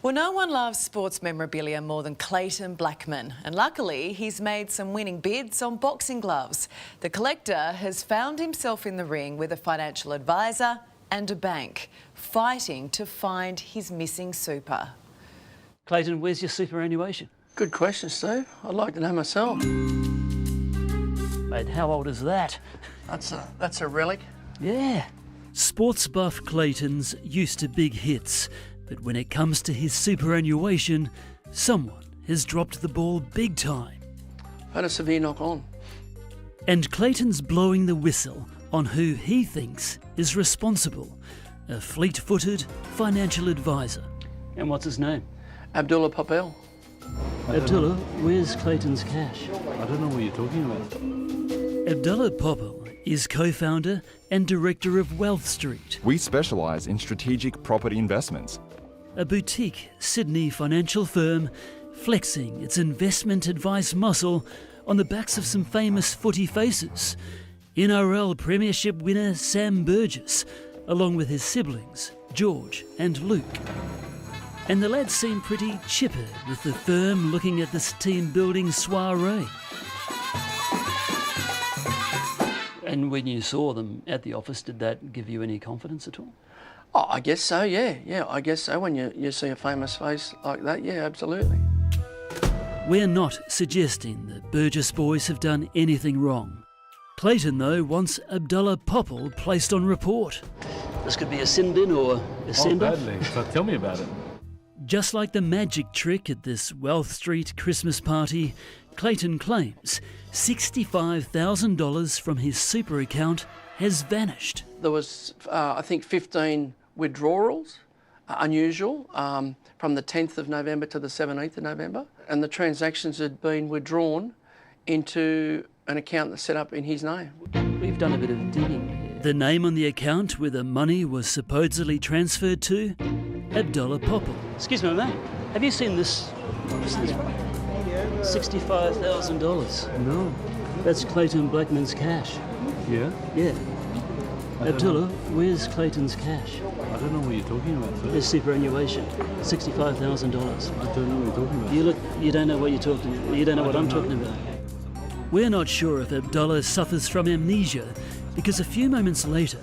Well, no one loves sports memorabilia more than Clayton Blackman, and luckily he's made some winning bids on boxing gloves. The collector has found himself in the ring with a financial advisor and a bank, fighting to find his missing super. Clayton, where's your superannuation? Good question, Steve. I'd like to know myself. Mate, how old is that? That's a relic. Yeah. Sports buff Clayton's used to big hits, but when it comes to his superannuation, someone has dropped the ball big time. Had a severe knock on. And Clayton's blowing the whistle on who he thinks is responsible, a fleet-footed financial advisor. And what's his name? Abdullah Popel. Abdullah, where's Clayton's cash? I don't know what you're talking about. Abdullah Popel is co-founder and director of Wealth Street, We specialise in strategic property investments. a boutique Sydney financial firm flexing its investment advice muscle on the backs of some famous footy faces. NRL Premiership winner Sam Burgess, along with his siblings George and Luke. And the lads seem pretty chipper with the firm looking at this team-building soiree. And when you saw them at the office, did that give you any confidence at all? Oh, I guess so, yeah. Yeah, I guess so. When you see a famous face like that, yeah, absolutely. We're not suggesting the Burgess boys have done anything wrong. Clayton, though, wants Abdullah Popel placed on report. This could be a sin bin or a send-off. Badly. So tell me about it. Just like the magic trick at this Wealth Street Christmas party, Clayton claims $65,000 from his super account has vanished. There was, I think, 15 withdrawals, unusual, from the 10th of November to the 17th of November. And the transactions had been withdrawn into an account that's set up in his name. We've done a bit of digging here. The name on the account where the money was supposedly transferred to? Abdullah Popel. Excuse me, mate. Have you seen this? What's this? $65,000. No. That's Clayton Blackman's cash. Yeah? Yeah. I don't Abdullah, know. where's Clayton's cash? I don't know what you're talking about, sir. His superannuation, $65,000. I don't know what you're talking about. You don't know what you're talking. You don't know what I'm talking about. We're not sure if Abdullah suffers from amnesia because a few moments later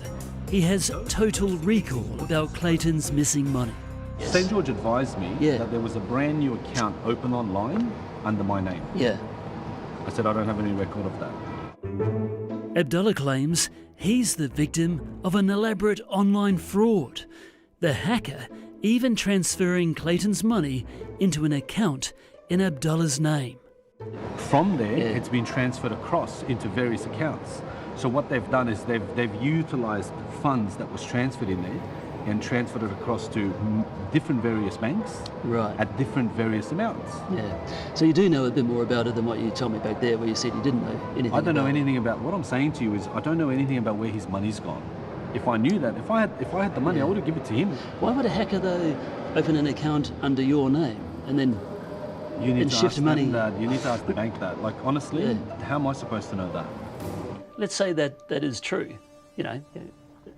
he has total recall about Clayton's missing money. St. George advised me Yeah. that there was a brand new account open online under my name. Yeah. I said I don't have any record of that. Abdullah claims he's the victim of an elaborate online fraud. The hacker even transferring Clayton's money into an account in Abdullah's name. From there, Yeah. it's been transferred across into various accounts. So what they've done is they've utilised funds that was transferred in there and transferred it across to different various banks Right. at different various amounts. Yeah. So you do know a bit more about it than what you told me back there, where you said you didn't know anything. I don't know about it. anything about. What I'm saying to you is I don't know anything about where his money's gone. If I knew that, if I had the money, I would have given it to him. Why would a hacker though open an account under your name and then? You need And to shift ask them money. that. You need to ask the bank that. Like honestly, Yeah. how am I supposed to know that? Let's say that is true. You know,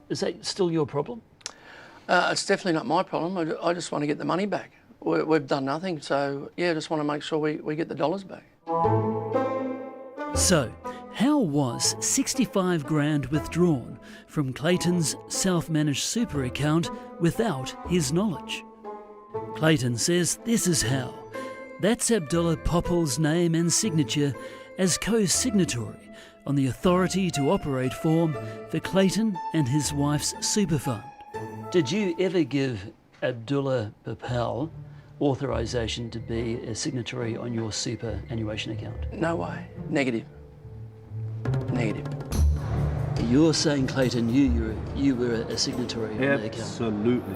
is that still your problem? It's definitely not my problem. I just want to get the money back. We've done nothing, so yeah, I just want to make sure we get the dollars back. So, how was 65 grand withdrawn from Clayton's self-managed super account without his knowledge? Clayton says this is how. That's Abdullah Popel's name and signature as co-signatory on the authority to operate form for Clayton and his wife's super fund. Did you ever give Abdullah Popel authorisation to be a signatory on your superannuation account? No way. Negative. Negative. You're saying Clayton knew you were a signatory on the account. Absolutely.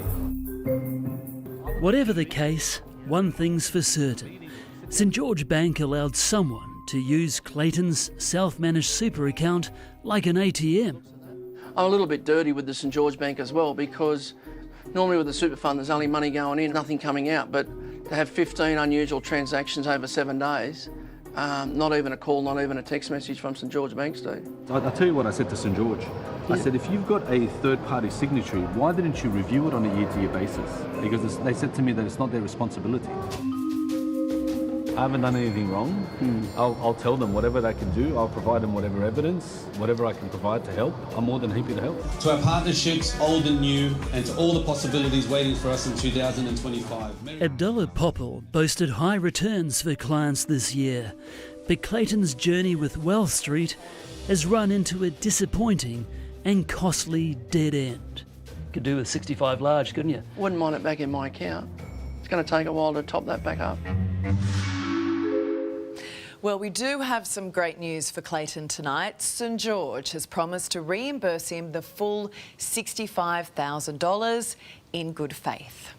Whatever the case, one thing's for certain. St George Bank allowed someone to use Clayton's self-managed super account like an ATM. I'm a little bit dirty with the St George Bank as well, because normally with the super fund there's only money going in, nothing coming out, but to have 15 unusual transactions over 7 days, Not even a call, not even a text message from St George Bank, Steve. I'll tell you what I said to St George. I said, if you've got a third-party signatory, why didn't you review it on a year-to-year basis? Because they said to me that it's not their responsibility. I haven't done anything wrong. I'll tell them whatever they can do. I'll provide them whatever evidence, whatever I can provide to help. I'm more than happy to help. To our partnerships, old and new, and to all the possibilities waiting for us in 2025. Abdullah Popple boasted high returns for clients this year, but Clayton's journey with Wealth Street has run into a disappointing and costly dead end. Could do with 65 large, couldn't you? Wouldn't mind it back in my account. It's going to take a while to top that back up. Well, we do have some great news for Clayton tonight. St George has promised to reimburse him the full $65,000 in good faith.